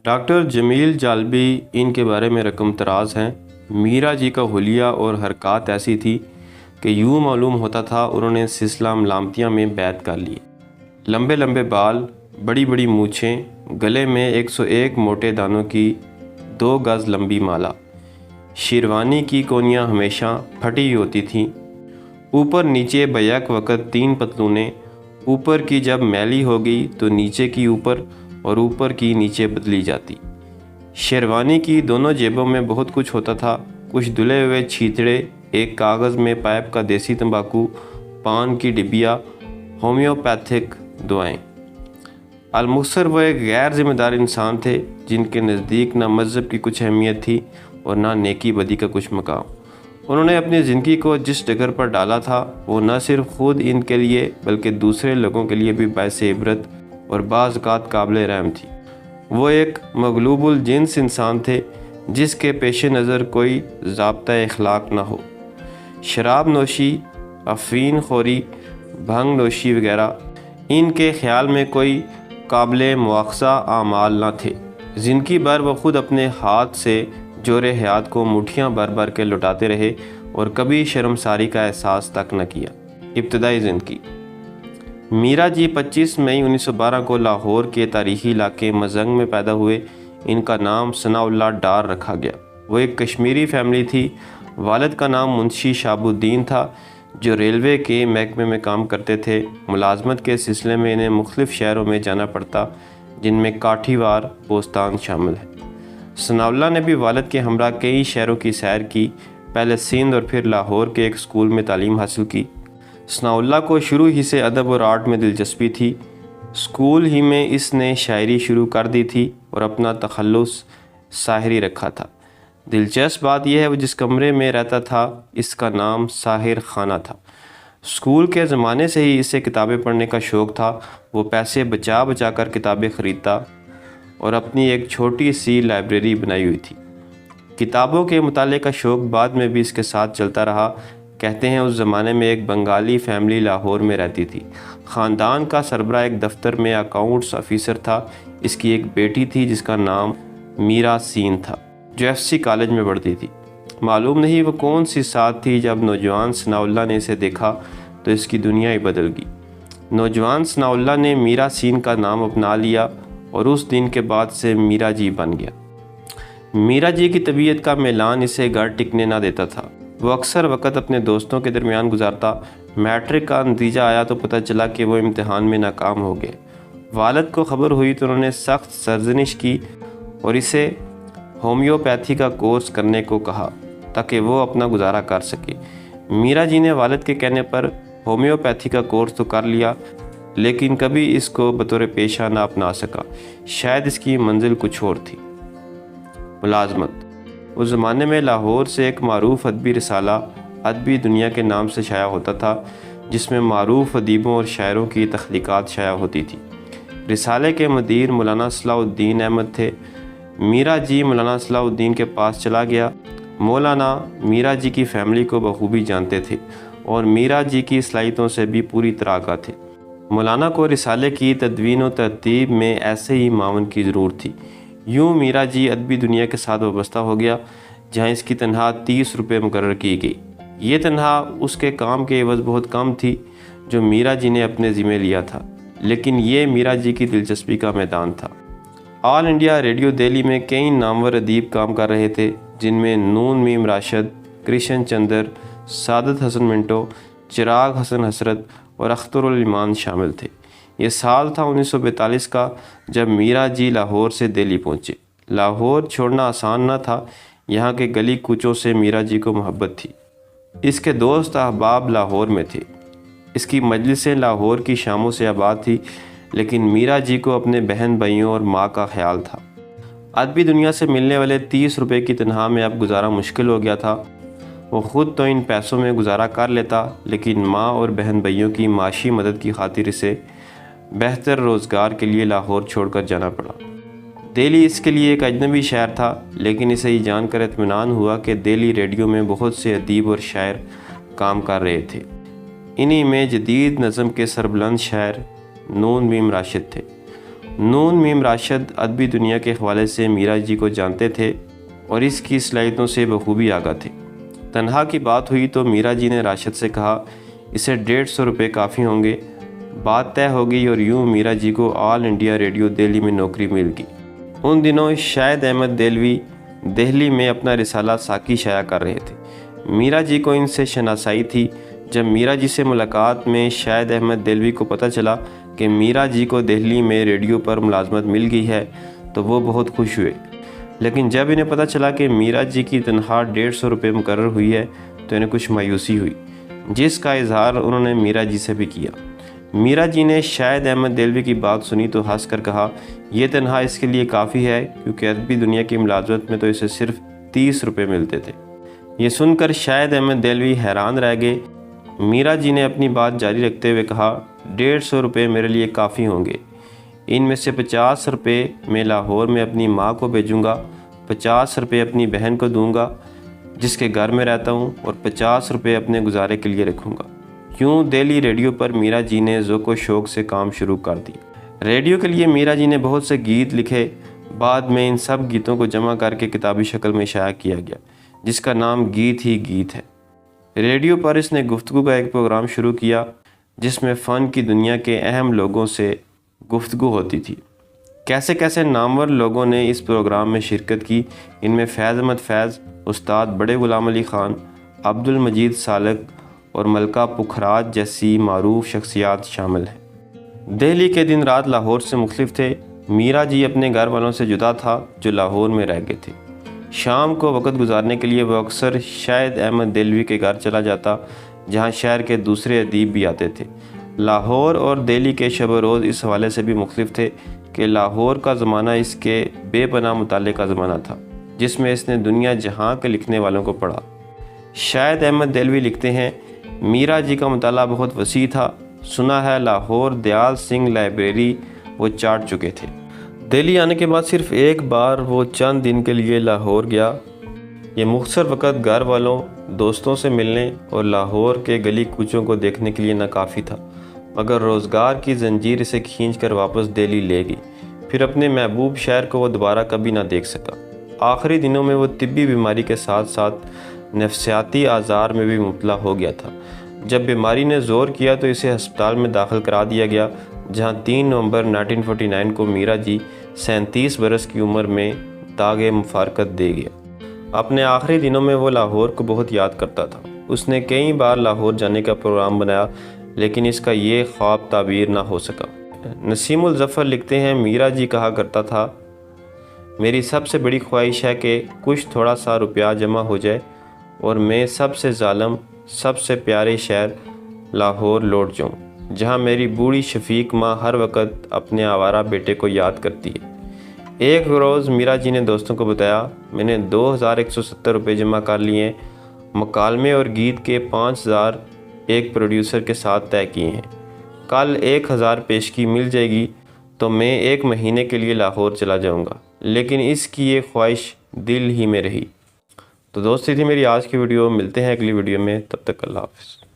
Doctor جمیل جالبی ان کے بارے میں رقم تراز ہیں۔ میرا جی کا حلیہ اور حرکات ایسی تھی کہ یوں معلوم ہوتا تھا انہوں نے سلسلہ ملامتیاں میں بیعت کر لی۔ لمبے لمبے بال، بڑی بڑی مونچھیں، گلے میں 101 موٹے دانوں کی 2 گز لمبی مالا، شیروانی کی کونیاں ہمیشہ پھٹی ہوتی تھیں، اوپر نیچے بیک وقت 3 پتلونیں، اوپر کی جب میلی ہو گئی تو نیچے کی اوپر اور اوپر کی نیچے بدلی جاتی۔ شیروانی کی دونوں جیبوں میں بہت کچھ ہوتا تھا، کچھ دھلے ہوئے چھیتڑے، ایک کاغذ میں پائپ کا دیسی تمباکو، پان کی ڈبیا، ہومیوپیتھک دعائیں۔ المکثر وہ ایک غیر ذمہ دار انسان تھے جن کے نزدیک نہ مذہب کی کچھ اہمیت تھی اور نہ نیکی بدی کا کچھ مقام۔ انہوں نے اپنی زندگی کو جس ڈگر پر ڈالا تھا وہ نہ صرف خود ان کے لیے بلکہ دوسرے لوگوں کے لیے بھی باعث عبرت اور بعض اوقات قابل رحم تھی۔ وہ ایک مغلوب الجنس انسان تھے جس کے پیش نظر کوئی ضابطہ اخلاق نہ ہو۔ شراب نوشی، افیون خوری، بھنگ نوشی وغیرہ ان کے خیال میں کوئی قابل مواخذہ اعمال نہ تھے۔ زندگی بھر وہ خود اپنے ہاتھ سے جور حیات کو مٹھیاں بھر بھر کے لٹاتے رہے اور کبھی شرمساری کا احساس تک نہ کیا۔ ابتدائی زندگی۔ میرا جی 25 مئی 1912 کو لاہور کے تاریخی علاقے مزنگ میں پیدا ہوئے۔ ان کا نام ثناء اللہ ڈار رکھا گیا۔ وہ ایک کشمیری فیملی تھی۔ والد کا نام منشی شہاب الدین تھا جو ریلوے کے محکمے میں کام کرتے تھے۔ ملازمت کے سلسلے میں انہیں مختلف شہروں میں جانا پڑتا جن میں کاٹھیوار، بوستان شامل ہے۔ ثناء اللہ نے بھی والد کے ہمراہ کئی شہروں کی سیر کی، پہلے سندھ اور پھر لاہور کے ایک اسکول میں تعلیم حاصل کی۔ ثناء اللہ کو شروع ہی سے ادب اور آرٹ میں دلچسپی تھی۔ اسکول ہی میں اس نے شاعری شروع کر دی تھی اور اپنا تخلص ساحری رکھا تھا۔ دلچسپ بات یہ ہے وہ جس کمرے میں رہتا تھا اس کا نام ساحر خانہ تھا۔ اسکول کے زمانے سے ہی اسے کتابیں پڑھنے کا شوق تھا۔ وہ پیسے بچا بچا کر کتابیں خریدتا اور اپنی ایک چھوٹی سی لائبریری بنائی ہوئی تھی۔ کتابوں کے مطالعے کا شوق بعد میں بھی اس کے ساتھ چلتا رہا۔ کہتے ہیں اس زمانے میں ایک بنگالی فیملی لاہور میں رہتی تھی۔ خاندان کا سربراہ ایک دفتر میں اکاؤنٹس آفیسر تھا۔ اس کی ایک بیٹی تھی جس کا نام میرا سین تھا جو FCC کالج میں پڑھتی تھی۔ معلوم نہیں وہ کون سی ساتھ تھی، جب نوجوان ثناء اللہ نے اسے دیکھا تو اس کی دنیا ہی بدل گئی۔ نوجوان ثناء اللہ نے میرا سین کا نام اپنا لیا اور اس دن کے بعد سے میرا جی بن گیا۔ میرا جی کی طبیعت کا میلان اسے گھر ٹکنے نہ دیتا تھا۔ وہ اکثر وقت اپنے دوستوں کے درمیان گزارتا۔ میٹرک کا نتیجہ آیا تو پتہ چلا کہ وہ امتحان میں ناکام ہو گئے۔ والد کو خبر ہوئی تو انہوں نے سخت سرزنش کی اور اسے ہومیوپیتھی کا کورس کرنے کو کہا تاکہ وہ اپنا گزارا کر سکے۔ میرا جی نے والد کے کہنے پر ہومیوپیتھی کا کورس تو کر لیا لیکن کبھی اس کو بطور پیشہ نہ اپنا سکا۔ شاید اس کی منزل کچھ اور تھی۔ ملازمت۔ اس زمانے میں لاہور سے ایک معروف ادبی رسالہ ادبی دنیا کے نام سے شائع ہوتا تھا جس میں معروف ادیبوں اور شاعروں کی تخلیقات شائع ہوتی تھی۔ رسالے کے مدیر مولانا صلاح الدین احمد تھے۔ میرا جی مولانا صلاح الدین کے پاس چلا گیا۔ مولانا میرا جی کی فیملی کو بخوبی جانتے تھے اور میرا جی کی صلاحیتوں سے بھی پوری طرح آگاہ تھے۔ مولانا کو رسالے کی تدوین و ترتیب میں ایسے ہی معاون کی ضرورت تھی۔ یوں میرا جی ادبی دنیا کے ساتھ وابستہ ہو گیا جہاں اس کی تنخواہ 30 روپے مقرر کی گئی۔ یہ تنخواہ اس کے کام کے عوض بہت کم تھی جو میرا جی نے اپنے ذمہ لیا تھا، لیکن یہ میرا جی کی دلچسپی کا میدان تھا۔ آل انڈیا ریڈیو دہلی میں کئی نامور ادیب کام کر رہے تھے جن میں نون میم راشد، کرشن چندر، سعادت حسن منٹو، چراغ حسن حسرت اور اختر الایمان شامل تھے۔ یہ سال تھا 1942 کا جب میرا جی لاہور سے دہلی پہنچے۔ لاہور چھوڑنا آسان نہ تھا۔ یہاں کے گلی کوچوں سے میرا جی کو محبت تھی۔ اس کے دوست احباب لاہور میں تھے۔ اس کی مجلسیں لاہور کی شاموں سے آباد تھی، لیکن میرا جی کو اپنے بہن بھائیوں اور ماں کا خیال تھا۔ ادبی دنیا سے ملنے والے 30 روپے کی تنخواہ میں اب گزارا مشکل ہو گیا تھا۔ وہ خود تو ان پیسوں میں گزارا کر لیتا لیکن ماں اور بہن بھائیوں کی معاشی مدد کی خاطر اسے بہتر روزگار کے لیے لاہور چھوڑ کر جانا پڑا۔ دہلی اس کے لیے ایک اجنبی شہر تھا، لیکن اسے یہ جان کر اطمینان ہوا کہ دہلی ریڈیو میں بہت سے ادیب اور شاعر کام کر رہے تھے۔ انہی میں جدید نظم کے سربلند شاعر نون میم راشد تھے۔ نون میم راشد ادبی دنیا کے حوالے سے میرا جی کو جانتے تھے اور اس کی صلاحیتوں سے بخوبی آگاہ تھے۔ تنہا کی بات ہوئی تو میرا جی نے راشد سے کہا اسے 150 روپے کافی ہوں گے۔ بات طے ہو گئی اور یوں میرا جی کو آل انڈیا ریڈیو دہلی میں نوکری مل گئی۔ ان دنوں شاہد احمد دہلوی دہلی میں اپنا رسالہ ساقی شائع کر رہے تھے۔ میرا جی کو ان سے شناسائی تھی۔ جب میرا جی سے ملاقات میں شاہد احمد دہلوی کو پتہ چلا کہ میرا جی کو دہلی میں ریڈیو پر ملازمت مل گئی ہے تو وہ بہت خوش ہوئے، لیکن جب انہیں پتہ چلا کہ میرا جی کی تنخواہ 150 روپے مقرر ہوئی ہے تو انہیں کچھ مایوسی ہوئی، جس کا اظہار انہوں نے میرا جی سے بھی کیا۔ میرا جی نے شاہد احمد دہلوی کی بات سنی تو ہنس کر کہا یہ تنخواہ اس کے لیے کافی ہے، کیونکہ ادبی دنیا کی ملازمت میں تو اسے صرف 30 روپے ملتے تھے۔ یہ سن کر شاہد احمد دہلوی حیران رہ گئے۔ میرا جی نے اپنی بات جاری رکھتے ہوئے کہا 150 روپے میرے لیے کافی ہوں گے، ان میں سے 50 روپے میں لاہور میں اپنی ماں کو بھیجوں گا، 50 روپے اپنی بہن کو دوں گا جس کے گھر میں رہتا ہوں، اور 50 روپے اپنے گزارے کے لیے رکھوں گا۔ یوں دہلی ریڈیو پر میرا جی نے ذوق و شوق سے کام شروع کر دی۔ ریڈیو کے لیے میرا جی نے بہت سے گیت لکھے۔ بعد میں ان سب گیتوں کو جمع کر کے کتابی شکل میں شائع کیا گیا، جس کا نام گیت ہی گیت ہے۔ ریڈیو پر اس نے گفتگو کا ایک پروگرام شروع کیا جس میں فن کی دنیا کے اہم لوگوں سے گفتگو ہوتی تھی۔ کیسے کیسے نامور لوگوں نے اس پروگرام میں شرکت کی، ان میں فیض احمد فیض، استاد بڑے غلام علی خان، عبد المجید سالک اور ملکہ پکھراج جیسی معروف شخصیات شامل ہیں۔ دہلی کے دن رات لاہور سے مختلف تھے۔ میرا جی اپنے گھر والوں سے جدا تھا جو لاہور میں رہ گئے تھے۔ شام کو وقت گزارنے کے لیے وہ اکثر شاہد احمد دہلوی کے گھر چلا جاتا، جہاں شہر کے دوسرے ادیب بھی آتے تھے۔ لاہور اور دہلی کے شب و روز اس حوالے سے بھی مختلف تھے کہ لاہور کا زمانہ اس کے بے پناہ مطالعے کا زمانہ تھا، جس میں اس نے دنیا جہاں کے لکھنے والوں کو پڑھا۔ شاہد احمد دہلوی لکھتے ہیں میرا جی کا مطالعہ بہت وسیع تھا، سنا ہے لاہور دیال سنگھ لائبریری وہ چاٹ چکے تھے۔ دہلی آنے کے بعد صرف ایک بار وہ چند دن کے لیے لاہور گیا۔ یہ مختصر وقت گھر والوں دوستوں سے ملنے اور لاہور کے گلی کوچوں کو دیکھنے کے لیے ناکافی تھا، مگر روزگار کی زنجیر اسے کھینچ کر واپس دہلی لے گئی۔ پھر اپنے محبوب شہر کو وہ دوبارہ کبھی نہ دیکھ سکا۔ آخری دنوں میں وہ طبی بیماری کے ساتھ ساتھ نفسیاتی آزار میں بھی مبتلا ہو گیا تھا۔ جب بیماری نے زور کیا تو اسے ہسپتال میں داخل کرا دیا گیا، جہاں 3 نومبر 1949 کو میرا جی 37 برس کی عمر میں داغ مفارقت دے گیا۔ اپنے آخری دنوں میں وہ لاہور کو بہت یاد کرتا تھا۔ اس نے کئی بار لاہور جانے کا پروگرام بنایا، لیکن اس کا یہ خواب تعبیر نہ ہو سکا۔ نسیم الظفر لکھتے ہیں میرا جی کہا کرتا تھا میری سب سے بڑی خواہش ہے کہ کچھ تھوڑا سا روپیہ جمع ہو جائے اور میں سب سے ظالم سب سے پیارے شہر لاہور لوٹ جاؤں، جہاں میری بوڑھی شفیق ماں ہر وقت اپنے آوارہ بیٹے کو یاد کرتی ہے۔ ایک روز میرا جی نے دوستوں کو بتایا میں نے 2170 روپے جمع کر لیے، مکالمے اور گیت کے 5000 ایک پروڈیوسر کے ساتھ طے کیے ہیں، کل 1000 پیشگی مل جائے گی تو میں 1 مہینے کے لیے لاہور چلا جاؤں گا، لیکن اس کی یہ خواہش دل ہی میں رہی۔ تو دوستی تھی میری آج کی ویڈیو، ملتے ہیں اگلی ویڈیو میں، تب تک اللہ حافظ۔